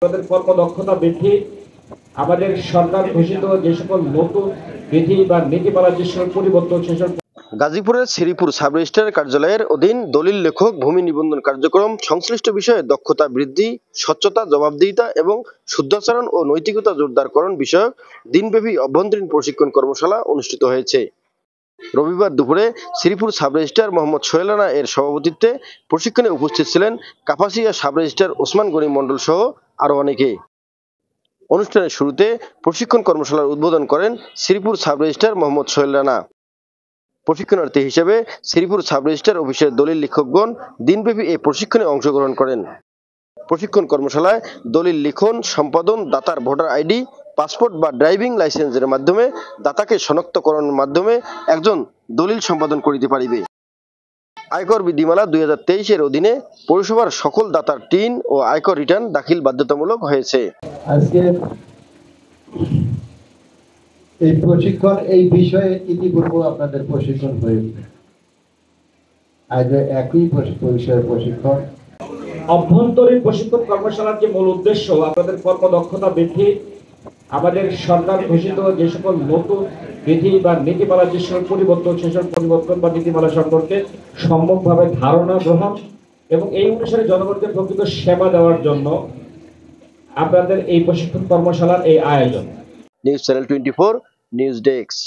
আমাদের কর্মদক্ষতা বৃদ্ধি, আমাদের সরকার ঘোষিত যে সকল নতুন বিধি বা নীতিমালার যে সকল পরিবর্তন সেসব। গাজীপুরের শ্রীপুর সাব রেজিস্ট্রার কার্যালয়ের অধীন দলিল লেখক ভূমি নিবন্ধন কার্যক্রম সংশ্লিষ্ট বিষয়ে দক্ষতা বৃদ্ধি, স্বচ্ছতা, জবাবদিহিতা এবং শুদ্ধাচরণ ও নৈতিকতা জোরদারকরণ বিষয়ক দিনব্যাপী অভ্যন্তরীণ প্রশিক্ষণ কর্মশালা অনুষ্ঠিত হয়েছে। রবিবার দুপুরে শ্রীপুর সাব রেজিস্ট্রার মোহাম্মদ সোহেল রানা এর সভাপতিত্বে প্রশিক্ষণে উপস্থিত ছিলেন কাপাসিয়া সাব রেজিস্ট্রার ওসমান গনি মণ্ডল সহ আরো অনেকে। অনুষ্ঠানের শুরুতে প্রশিক্ষণ কর্মশালার উদ্বোধন করেন শ্রীপুর সাব রেজিস্ট্রার মোহাম্মদ সোহেল রানা। প্রশিক্ষণার্থী হিসেবে শ্রীপুর সাব রেজিস্ট্রার অফিসের দলিল লেখকগণ দিনব্যাপী এই প্রশিক্ষণে অংশগ্রহণ করেন। প্রশিক্ষণ কর্মশালায় দলিল লিখন, সম্পাদন, দাতার ভোটার আইডি, পাসপোর্ট বা ড্রাইভিং লাইসেন্সের মাধ্যমে দাতাকে শনাক্তকরণের মাধ্যমে একজন দলিল সম্পাদন করিতে পারিবে। আয়কর বিধিমালা 2023 এর অধীনে পৌরসভার সকল দাতার টিন ও আয়কর রিটার্ন দাখিল বাধ্যতামূলক হয়েছে। আজকে এই প্রশিক্ষণ এই বিষয়ে ইতিপূর্বে আপনাদের প্রশিক্ষণ হয়েছে, আজ একই বিষয়ের প্রশিক্ষণ। অভ্যন্তরীণ প্রশিক্ষণ কর্মশালার যে মূল উদ্দেশ্য আপনাদের কর্মদক্ষতা বৃদ্ধি, আমাদের সরকার ঘোষিত যে সকল নতুন বিধি বা নীতিমালার যে সকল পরিবর্তন সেসব পরিবর্তন বা নীতিমালা সম্পর্কে সম্যকভাবে ধারণা গ্রহণ এবং এই অনুসারে জনগণকে প্রকৃত সেবা দেওয়ার জন্য আপনাদের এই প্রশিক্ষণ কর্মশালার এই আয়োজন। News channel 24 news desk.